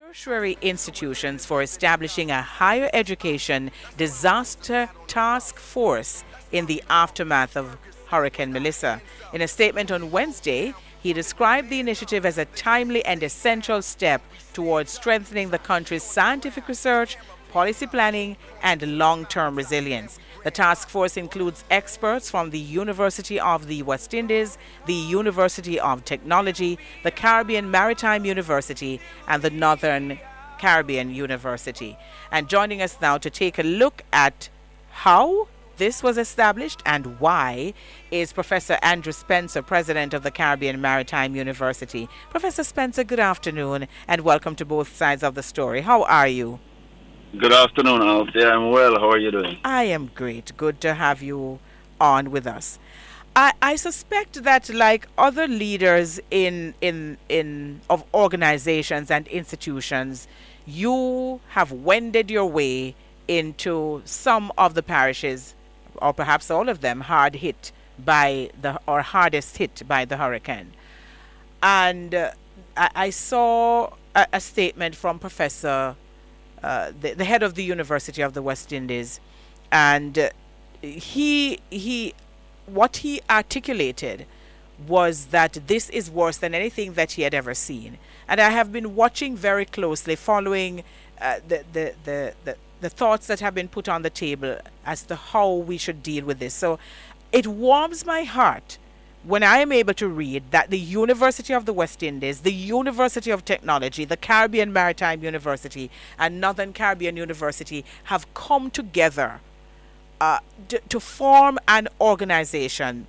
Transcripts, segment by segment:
tertiary institutions for establishing a higher education disaster task force in the aftermath of Hurricane Melissa. In a statement on Wednesday, he described the initiative as a timely and essential step towards strengthening the country's scientific research, policy planning, and long term resilience. The task force includes experts from the University of the West Indies, the University of Technology, the Caribbean Maritime University, and the Northern Caribbean University. And joining us now to take a look at how this was established and why is Professor Andrew Spencer, President of the Caribbean Maritime University. Professor Spencer, good afternoon and welcome to Both Sides of the Story. How are you? Good afternoon, Althea. I'm well. How are you doing? I am great. Good to have you on with us. I suspect that, like other leaders in of organizations and institutions, you have wended your way into some of the parishes, or perhaps all of them, hardest hit by the hurricane. And I saw a statement from Professor the head of the University of the West Indies, and he what he articulated was that this is worse than anything that he had ever seen. And I have been watching very closely, following the thoughts that have been put on the table as to how we should deal with this. So it warms my heart when I am able to read that the University of the West Indies, the University of Technology, the Caribbean Maritime University, and Northern Caribbean University have come together to form an organization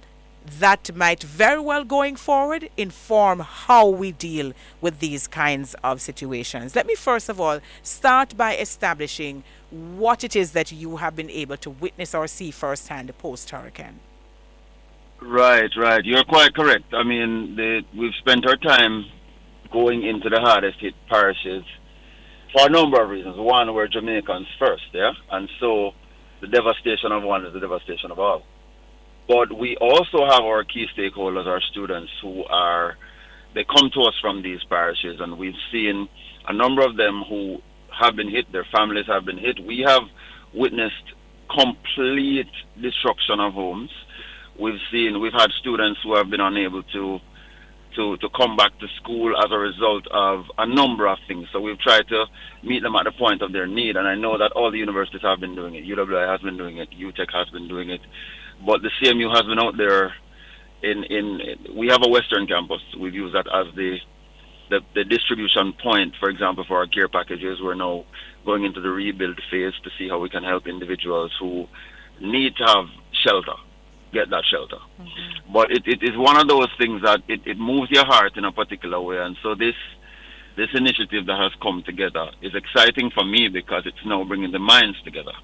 that might very well, going forward, inform how we deal with these kinds of situations. Let me first of all start by establishing what it is that you have been able to witness or see firsthand post-hurricane. Right. You're quite correct. I mean, we've spent our time going into the hardest hit parishes for a number of reasons. One, we're Jamaicans first, yeah? And so the devastation of one is the devastation of all. But we also have our key stakeholders, our students, they come to us from these parishes, and we've seen a number of them who have been hit, their families have been hit. We have witnessed complete destruction of homes. We've had students who have been unable to come back to school as a result of a number of things. So we've tried to meet them at the point of their need, and I know that all the universities have been doing it. UWI has been doing it, UTech has been doing it, but the CMU has been out there. We have a Western campus. We've used that as the distribution point, for example, for our care packages. We're now going into the rebuild phase to see how we can help individuals who need to have shelter get that shelter. Mm-hmm. But it is one of those things that it moves your heart in a particular way. And so this initiative that has come together is exciting for me because it's now bringing the minds together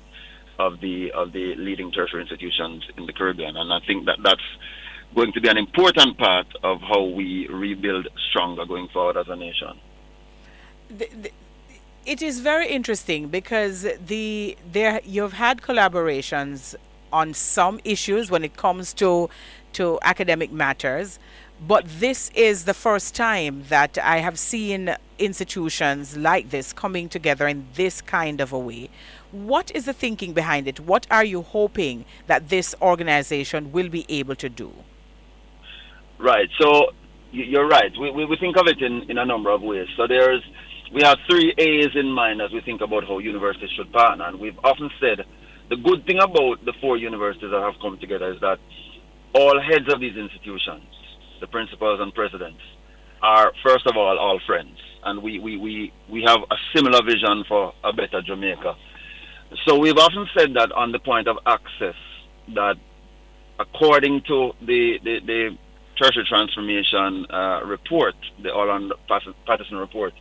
of the leading tertiary institutions in the Caribbean. And I think that that's going to be an important part of how we rebuild stronger going forward as a nation. It is very interesting because you've had collaborations on some issues when it comes to academic matters, but this is the first time that I have seen institutions like this coming together in this kind of a way. What is the thinking behind it? What are you hoping that this organization will be able to do? Right. So you're right. We think of it in a number of ways. So we have 3 A's in mind as we think about how universities should partner, and we've often said the good thing about the 4 universities that have come together is that all heads of these institutions, the principals and presidents, are first of all friends, and we have a similar vision for a better Jamaica. So we've often said that on the point of access, that according to the tertiary transformation report, the Orlando Patterson report,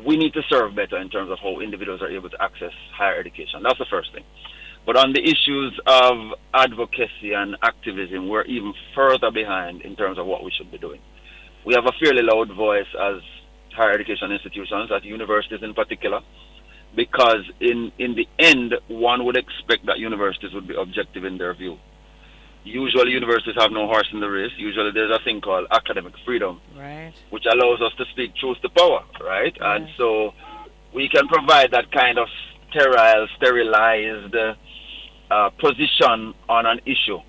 we need to serve better in terms of how individuals are able to access higher education. That's the first thing. But on the issues of advocacy and activism, we're even further behind in terms of what we should be doing. We have a fairly loud voice as higher education institutions, at universities in particular, because in the end, one would expect that universities would be objective in their view. Usually universities have no horse in the race. Usually there's a thing called academic freedom, Right. which allows us to speak truth to power, right? And Right. so we can provide that kind of sterile, sterilized position on an issue.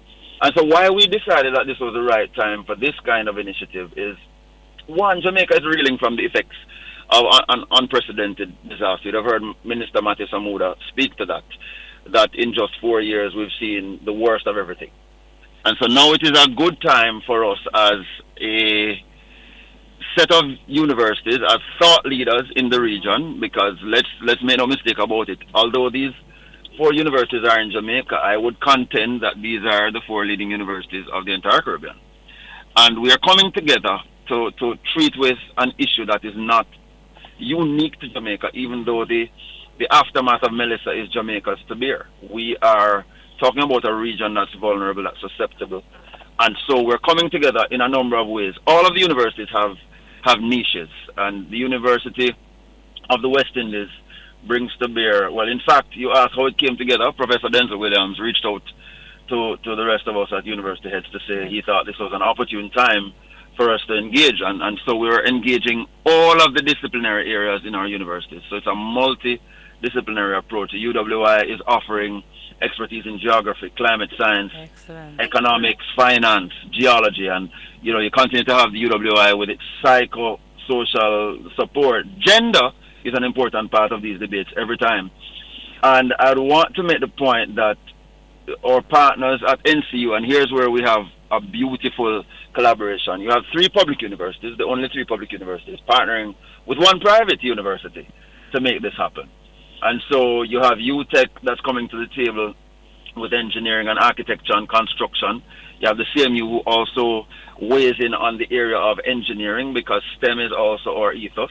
And so why we decided that this was the right time for this kind of initiative is, one, Jamaica is reeling from the effects of an unprecedented disaster. You've heard Minister Matthew Samuda speak to that in just 4 years we've seen the worst of everything. And so now it is a good time for us as a set of universities, as thought leaders in the region, because let's make no mistake about it. Although these four universities are in Jamaica, I would contend that these are the four leading universities of the entire Caribbean. And we are coming together to treat with an issue that is not unique to Jamaica, even though the aftermath of Melissa is Jamaica's to bear. We are talking about a region that's vulnerable, that's susceptible. And so we're coming together in a number of ways. All of the universities have niches, and the University of the West Indies brings to bear, well, in fact, you asked how it came together. Professor Denzel Williams reached out to the rest of us at university heads to say he thought this was an opportune time for us to engage. And so we're engaging all of the disciplinary areas in our universities. So it's a multidisciplinary approach. The UWI is offering expertise in geography, climate science, Excellent. economics, finance, geology, and you continue to have the UWI with its psycho-social support. Gender is an important part of these debates every time. And I'd want to make the point that our partners at NCU, and here's where we have a beautiful collaboration. You have three public universities, the only three public universities, partnering with one private university to make this happen. And so you have UTech that's coming to the table with engineering and architecture and construction. You have the CMU who also weighs in on the area of engineering, because STEM is also our ethos.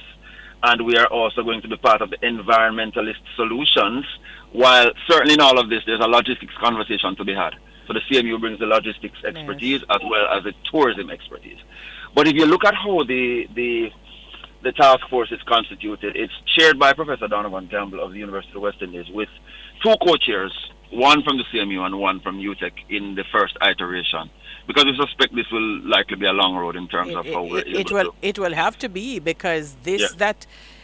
And we are also going to be part of the environmentalist solutions, while certainly in all of this there's a logistics conversation to be had. So the CMU brings the logistics expertise as well as the tourism expertise. But if you look at how the task force is constituted, it's chaired by Professor Donovan Campbell of the University of the West Indies, with two co-chairs, one from the CMU and one from UTech in the first iteration. Because we suspect this will likely be a long road in terms of how we're able to. It will have to be, because Yeah.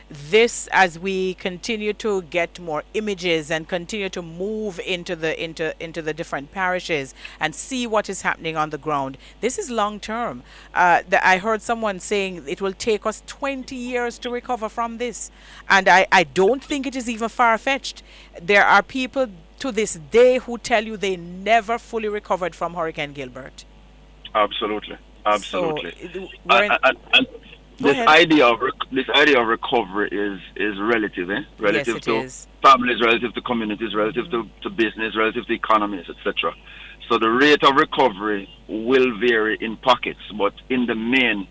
this, as we continue to get more images and continue to move into the different parishes and see what is happening on the ground, this is long term. I heard someone saying it will take us 20 years to recover from this, and I don't think it is even far fetched. There are people to this day who tell you they never fully recovered from Hurricane Gilbert. Absolutely, absolutely. So we're in, And go this ahead. idea of recovery is relative, relative Yes, it to is. families, relative to communities, relative to business, relative to economies, etc. So the rate of recovery will vary in pockets, but in the main,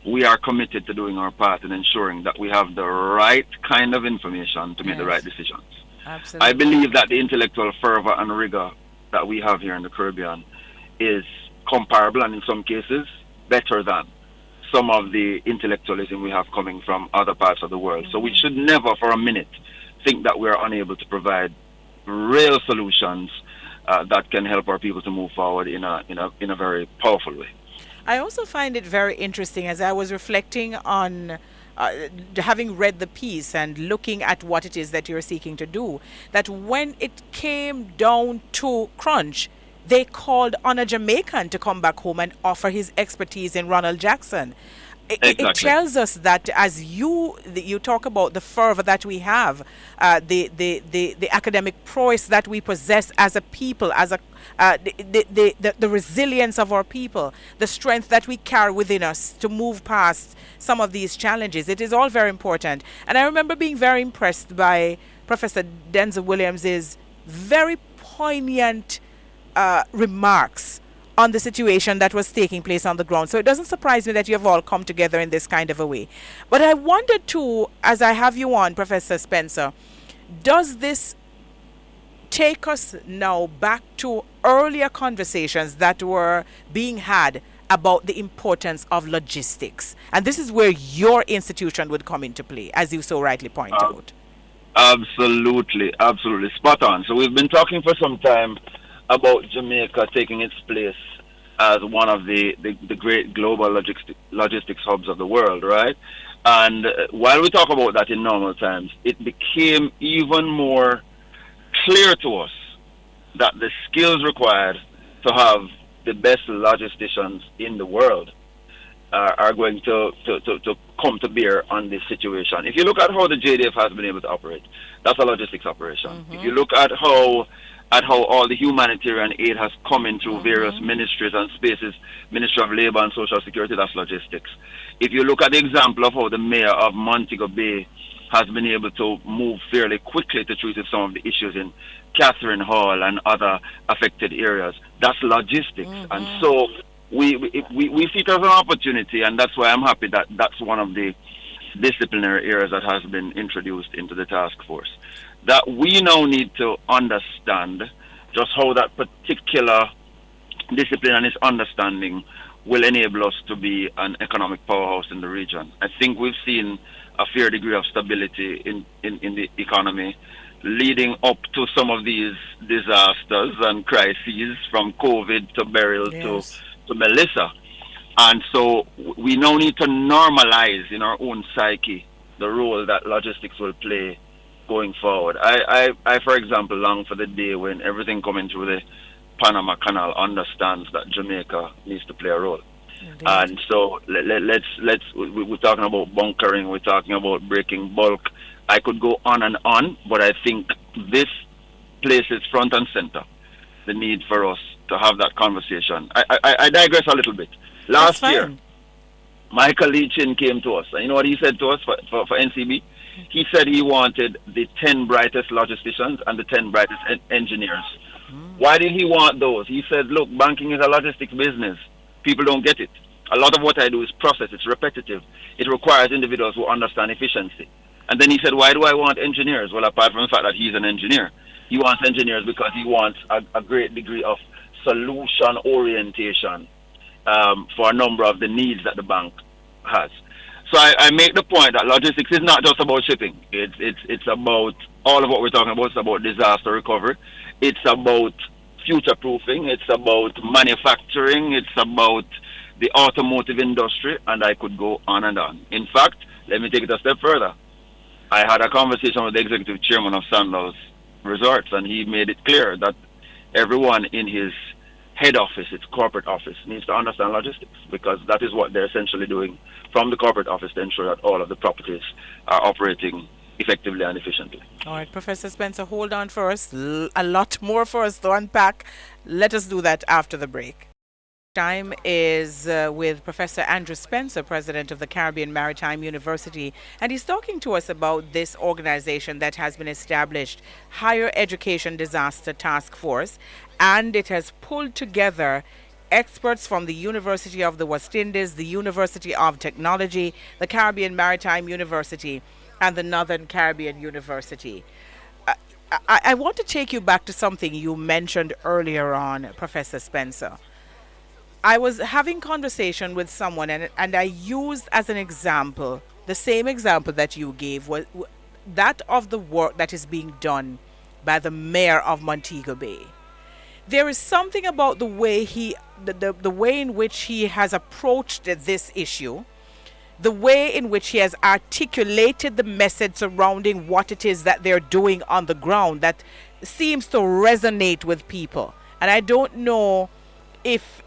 we are committed to doing our part in ensuring that we have the right kind of information to make the right Yes. decisions. Absolutely. I believe that the intellectual fervor and rigor that we have here in the Caribbean is comparable, and in some cases better than some of the intellectualism we have coming from other parts of the world. So we should never for a minute think that we're unable to provide real solutions that can help our people to move forward in a very powerful way. I also find it very interesting, as I was reflecting on having read the piece and looking at what it is that you're seeking to do, that when it came down to crunch, they called on a Jamaican to come back home and offer his expertise in Ronald Jackson. It Exactly. tells us that, as you talk about the fervor that we have, the academic prowess that we possess as a people, as a the resilience of our people, the strength that we carry within us to move past some of these challenges. It is all very important. And I remember being very impressed by Professor Denzel Williams's very poignant remarks on the situation that was taking place on the ground. So it doesn't surprise me that you have all come together in this kind of a way. But I wondered too, as I have you on, Professor Spencer, does this take us now back to earlier conversations that were being had about the importance of logistics? And this is where your institution would come into play, as you so rightly point out. Absolutely, absolutely. Spot on. So we've been talking for some time about Jamaica taking its place as one of the great global logistics hubs of the world, right? And while we talk about that in normal times, it became even more clear to us that the skills required to have the best logisticians in the world are going to come to bear on this situation. If you look at how the JDF has been able to operate, that's a logistics operation. If you look at how all the humanitarian aid has come in through various ministries and spaces, Ministry of Labor and Social Security, that's logistics. If you look at the example of how the mayor of Montego Bay has been able to move fairly quickly to treat some of the issues in Catherine Hall and other affected areas, that's logistics. And so we see it as an opportunity, and that's why I'm happy that that's one of the disciplinary areas that has been introduced into the task force. That we now need to understand just how that particular discipline and its understanding will enable us to be an economic powerhouse in the region. I think we've seen a fair degree of stability in the economy leading up to some of these disasters and crises, from COVID to Beryl to Melissa. And so we now need to normalize in our own psyche the role that logistics will play going forward. I for example, long for the day when everything coming through the Panama Canal understands that Jamaica needs to play a role. Indeed. And so we're talking about bunkering, we're talking about breaking bulk. I could go on, but I think this places front and center the need for us to have that conversation. I digress a little bit. Last year, Michael Leachin came to us, and you know what he said to us for NCB? He said he wanted the 10 brightest logisticians and the 10 brightest engineers. Why did he want those? He said, look, banking is a logistics business. People don't get it. A lot of what I do is process. It's repetitive. It requires individuals who understand efficiency. And then he said, why do I want engineers? Well, apart from the fact that he's an engineer, he wants engineers because he wants a great degree of solution orientation for a number of the needs that the bank has. So I make the point that logistics is not just about shipping. It's about all of what we're talking about. It's about disaster recovery. It's about future proofing. It's about manufacturing. It's about the automotive industry, and I could go on and on. In fact, let me take it a step further. I had a conversation with the executive chairman of Sandals Resorts, and he made it clear that everyone in his head office, its corporate office, needs to understand logistics, because that is what they're essentially doing from the corporate office to ensure that all of the properties are operating effectively and efficiently. All right, Professor Spencer, hold on for us. A lot more for us to unpack. Let us do that after the break. Time is with Professor Andrew Spencer, president of the Caribbean Maritime University, and he's talking to us about this organization that has been established, Higher Education Disaster Task Force, and it has pulled together experts from the University of the West Indies, the University of Technology, the Caribbean Maritime University, and the Northern Caribbean University. I want to take you back to something you mentioned earlier on, Professor Spencer. I was having conversation with someone, and I used as an example the same example that you gave, was that of the work that is being done by the mayor of Montego Bay. There is something about the way the way in which he has approached this issue, the way in which he has articulated the message surrounding what it is that they're doing on the ground, that seems to resonate with people. And I don't know if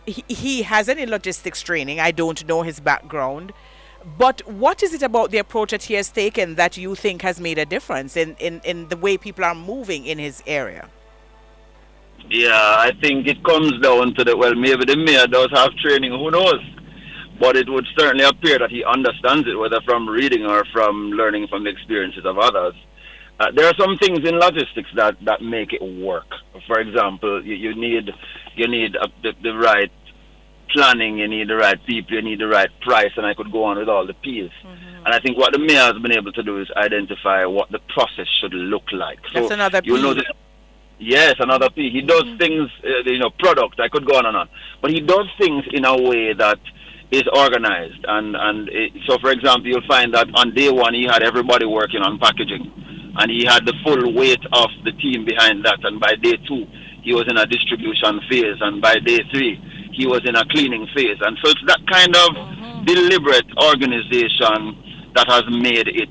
he has any logistics training. I don't know his background. But what is it about the approach that he has taken that you think has made a difference in the way people are moving in his area? Yeah, I think it comes down to maybe the mayor does have training, who knows? But it would certainly appear that he understands it, whether from reading or from learning from the experiences of others. There are some things in logistics that make it work. For example, you need the right planning, you need the right people, you need the right price, and I could go on with all the P's. And I think what the mayor has been able to do is identify what the process should look like. That's so another P. Yes, another P. He does things, product, I could go on and on. But he does things in a way that is organized. So, for example, you'll find that on day one, he had everybody working on packaging. And he had the full weight of the team behind that. And by day two, he was in a distribution phase, and by day 3, he was in a cleaning phase. And so it's that kind of deliberate organization that has made it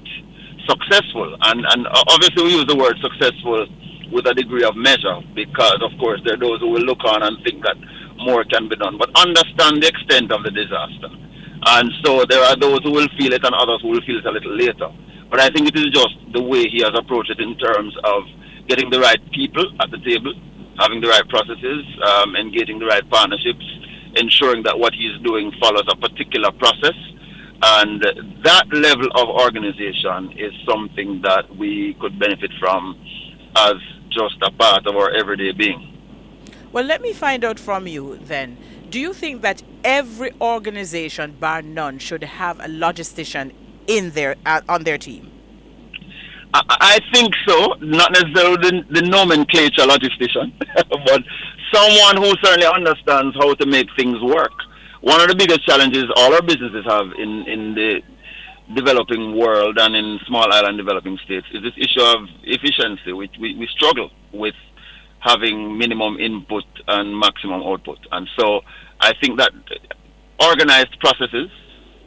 successful. And obviously we use the word successful with a degree of measure, because of course there are those who will look on and think that more can be done, but understand the extent of the disaster. And so there are those who will feel it and others who will feel it a little later. But I think it is just the way he has approached it in terms of getting the right people at the table, having the right processes, engaging the right partnerships, ensuring that what he's doing follows a particular process. And that level of organization is something that we could benefit from as just a part of our everyday being. Well, let me find out from you then. Do you think that every organization, bar none, should have a logistician in their on their team? I think so, not necessarily the nomenclature logistician, but someone who certainly understands how to make things work. One of the biggest challenges all our businesses have in the developing world and in small island developing states is this issue of efficiency. We struggle with having minimum input and maximum output. And so I think that organized processes,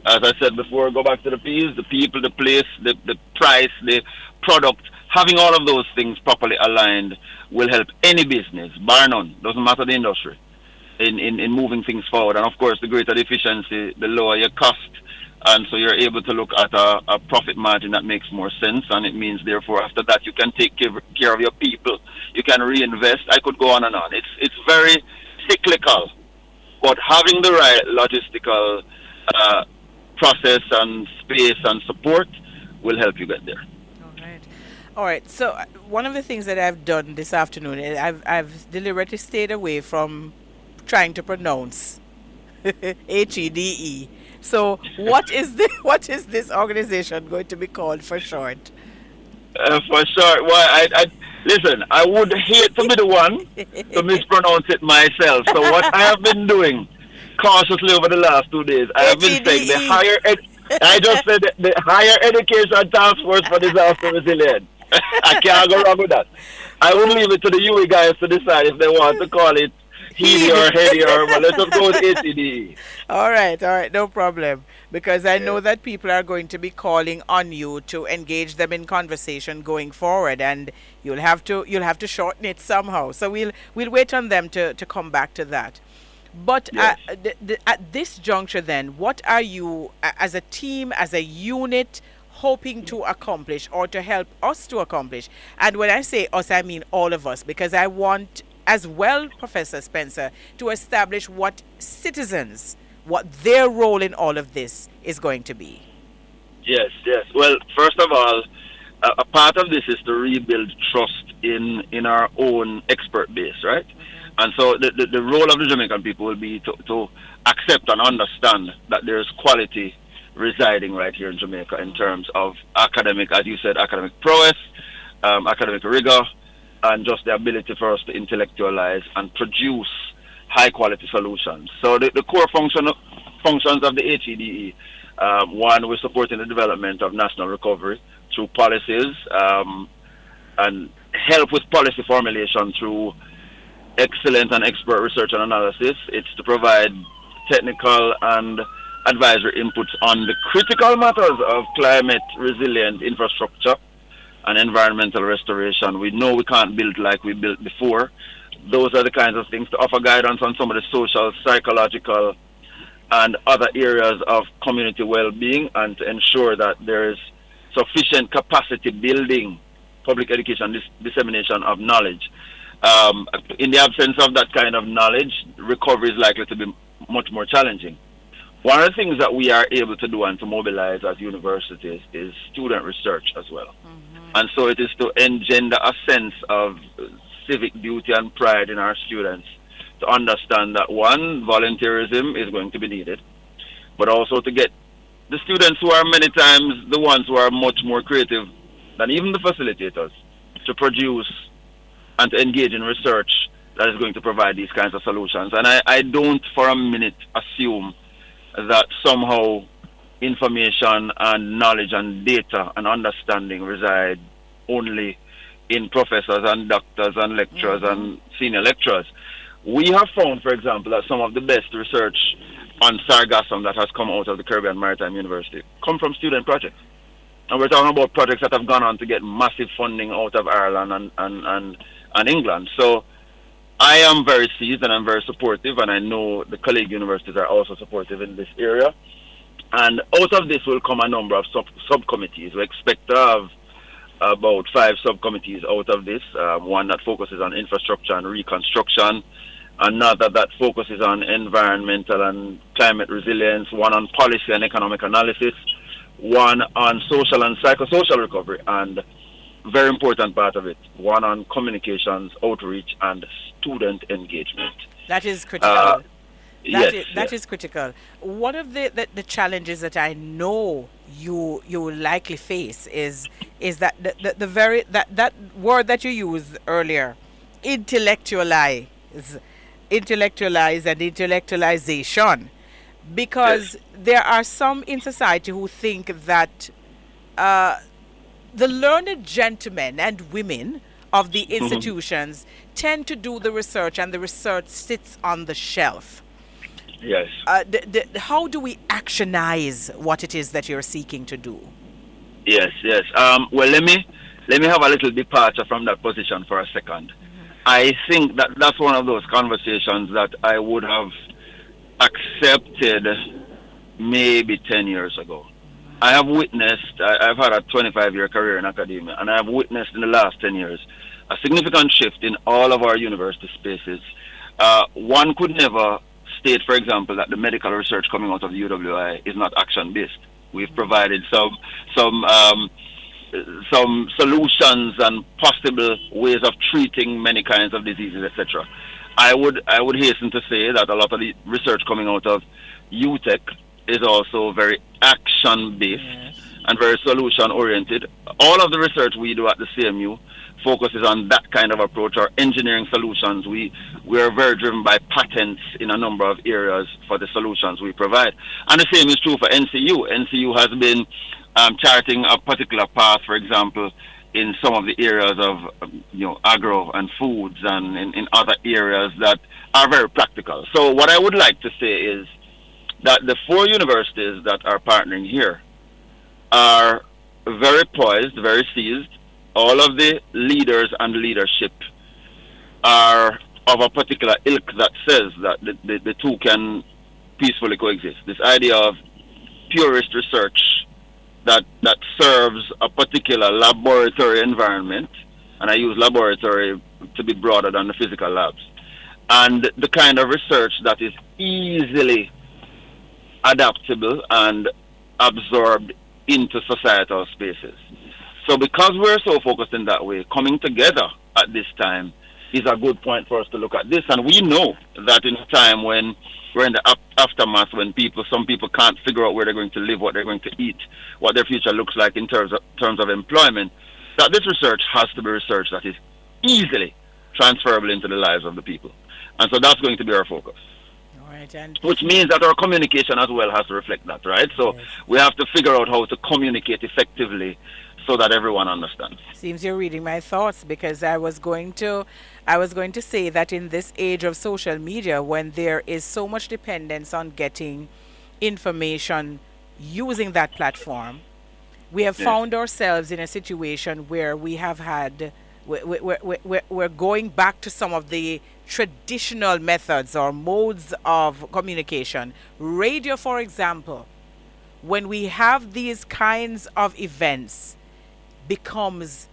as I said before, go back to the P's, the people, the place, the price, the product, having all of those things properly aligned will help any business, bar none, doesn't matter the industry, in moving things forward. And of course, the greater the efficiency, the lower your cost. And so you're able to look at a profit margin that makes more sense. And it means, therefore, after that, you can take care of your people. You can reinvest. I could go on and on. It's very cyclical. But having the right logistical process and space and support will help you get there. All right. So one of the things that I've done this afternoon is I've deliberately stayed away from trying to pronounce HEDE. So what is this organization going to be called for short? For short, well, I listen. I would hate to be the one to mispronounce it myself. So what I have been doing cautiously over the last 2 days, I have been saying I just said the Higher Education Task Force for Disaster Resilience. I can't go wrong with that. I would leave it to the UE guys to decide if they want to call it Heedy or Heady, but let's just go with HEDE. All right, no problem. Because I know that people are going to be calling on you to engage them in conversation going forward, and you'll have to shorten it somehow. So we'll wait on them to come back to that. But yes. At this juncture, then, what are you, as a team, as a unit, hoping to accomplish or to help us to accomplish? And when I say us, I mean all of us, because I want as well, Professor Spencer, to establish what their role in all of this is going to be. Yes. Well, first of all, a part of this is to rebuild trust in our own expert base, right? Mm-hmm. And so the role of the Jamaican people will be to accept and understand that there's quality residing right here in Jamaica in terms of academic, as you said, academic prowess, academic rigor, and just the ability for us to intellectualize and produce high-quality solutions. So the core functions of the HEDE, one, we're supporting the development of national recovery through policies and help with policy formulation through excellent and expert research and analysis. It's to provide technical and advisory inputs on the critical matters of climate-resilient infrastructure and environmental restoration. We know we can't build like we built before. Those are the kinds of things, to offer guidance on some of the social, psychological, and other areas of community well-being, and to ensure that there is sufficient capacity building, public education, dissemination of knowledge. In the absence of that kind of knowledge, recovery is likely to be much more challenging. One of the things that we are able to do and to mobilize as universities is student research as well. Mm-hmm. And so it is to engender a sense of civic duty and pride in our students, to understand that, one, volunteerism is going to be needed, but also to get the students, who are many times the ones who are much more creative than even the facilitators, to produce and to engage in research that is going to provide these kinds of solutions. And I don't for a minute assume that somehow information and knowledge and data and understanding reside only in professors and doctors and lecturers and senior lecturers. We have found, for example, that some of the best research on sargassum that has come out of the Caribbean Maritime University come from student projects. And we're talking about projects that have gone on to get massive funding out of Ireland and England. So I am very seized and I'm very supportive, and I know the colleague universities are also supportive in this area. And out of this will come a number of subcommittees. We expect to have about 5 subcommittees out of this. One that focuses on infrastructure and reconstruction, another that focuses on environmental and climate resilience, one on policy and economic analysis, one on social and psychosocial recovery, and very important part of it, one on communications, outreach, and student engagement. That is critical. That is critical. One of the challenges that I know you will likely face is that the very that word that you used earlier, intellectualize and intellectualization, because there are some in society who think that the learned gentlemen and women of the institutions tend to do the research, and the research sits on the shelf. Yes. How do we actionize what it is that you're seeking to do? Yes. Well, let me have a little departure from that position for a second. I think that that's one of those conversations that I would have accepted maybe 10 years ago. I have witnessed, I've had a 25-year career in academia, and I have witnessed in the last 10 years a significant shift in all of our university spaces. One could never state, for example, that the medical research coming out of the UWI is not action-based. We've provided some solutions and possible ways of treating many kinds of diseases, etc. I would hasten to say that a lot of the research coming out of UTech is also very action-based and very solution-oriented. All of the research we do at the CMU focuses on that kind of approach, or engineering solutions. We are very driven by patents in a number of areas for the solutions we provide. And the same is true for NCU. NCU has been charting a particular path, for example, in some of the areas of agro and foods, and in other areas that are very practical. So what I would like to say is that the 4 universities that are partnering here are very poised, very seized. All of the leaders and leadership are of a particular ilk that says that the two can peacefully coexist. This idea of purist research that serves a particular laboratory environment, and I use laboratory to be broader than the physical labs, and the kind of research that is easily adaptable and absorbed into societal spaces. So because we're so focused in that way, coming together at this time is a good point for us to look at this. And we know that in a time when we're in the aftermath, when some people can't figure out where they're going to live, what they're going to eat, what their future looks like in terms of employment, that this research has to be research that is easily transferable into the lives of the people. And so that's going to be our focus. Which means that our communication as well has to reflect that, right? So we have to figure out how to communicate effectively so that everyone understands. Seems you're reading my thoughts, because I was going to say that in this age of social media, when there is so much dependence on getting information using that platform, we have found ourselves in a situation where we have had we're going back to some of the traditional methods or modes of communication. Radio, for example, when we have these kinds of events, becomes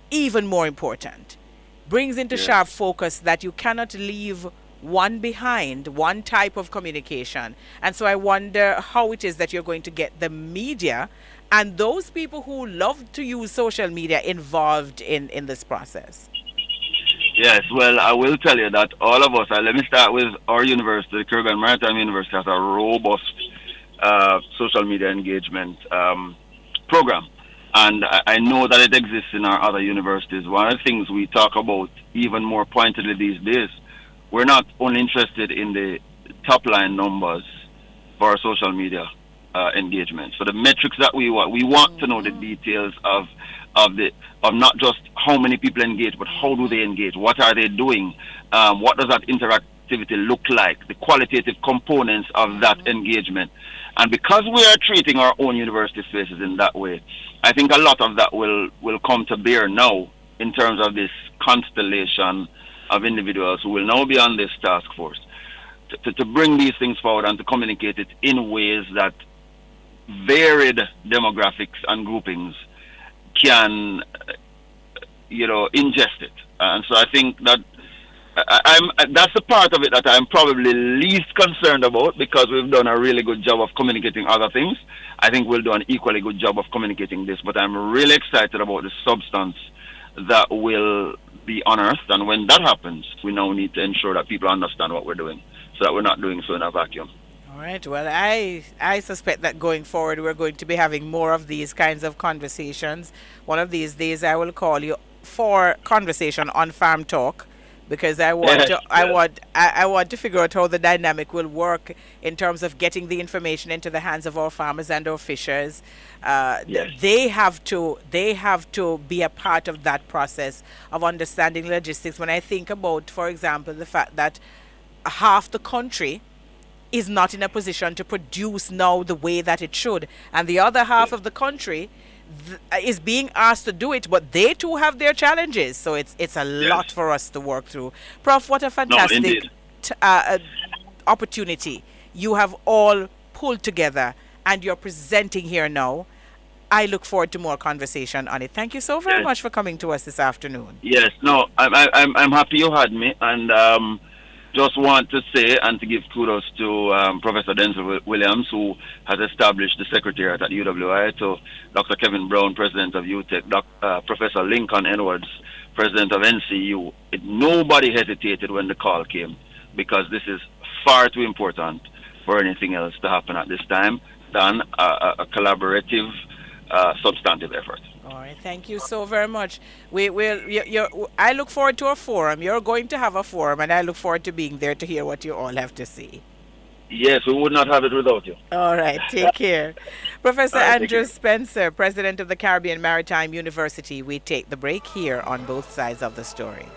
even more important. Brings into sharp focus that you cannot leave one behind, one type of communication. And so I wonder how it is that you're going to get the media and those people who love to use social media involved in this process. Yes, well, I will tell you that all of us, let me start with our university, the Caribbean Maritime University, has a robust social media engagement program. And I know that it exists in our other universities. One of the things we talk about even more pointedly these days, we're not only interested in the top line numbers for our social media engagement. So the metrics that we want to know the details of of not just how many people engage, but how do they engage? What are they doing? What does that interactivity look like? The qualitative components of that engagement. And because we are treating our own university spaces in that way, I think a lot of that will come to bear now in terms of this constellation of individuals who will now be on this task force to bring these things forward and to communicate it in ways that varied demographics and groupings can, ingest it. And so I think that that's the part of it that I'm probably least concerned about, because we've done a really good job of communicating other things. I think we'll do an equally good job of communicating this, but I'm really excited about the substance that will be unearthed. And when that happens, we now need to ensure that people understand what we're doing, so that we're not doing so in a vacuum. All right. Well, I suspect that going forward, we're going to be having more of these kinds of conversations. One of these days, I will call you for conversation on Farm Talk, because I want I want to figure out how the dynamic will work in terms of getting the information into the hands of our farmers and our fishers. They have to be a part of that process of understanding logistics. When I think about, for example, the fact that half the country is not in a position to produce now the way that it should, and the other half of the country is being asked to do it, but they too have their challenges. So it's a lot for us to work through. Prof, what a fantastic opportunity you have all pulled together and you're presenting here now. I look forward to more conversation on it. Thank you so very much for coming to us this afternoon. Yes, no, I'm happy you had me, and just want to say and to give kudos to Professor Denzel Williams, who has established the secretariat at UWI, to Dr. Kevin Brown, president of UTEC, Professor Lincoln Edwards, president of NCU. Nobody hesitated when the call came, because this is far too important for anything else to happen at this time than a collaborative, substantive effort. All right, thank you so very much. I look forward to a forum. You're going to have a forum, and I look forward to being there to hear what you all have to say. Yes, we would not have it without you. All right, take care. Professor Andrew Spencer, president of the Caribbean Maritime University. We take the break here on Both Sides of the Story.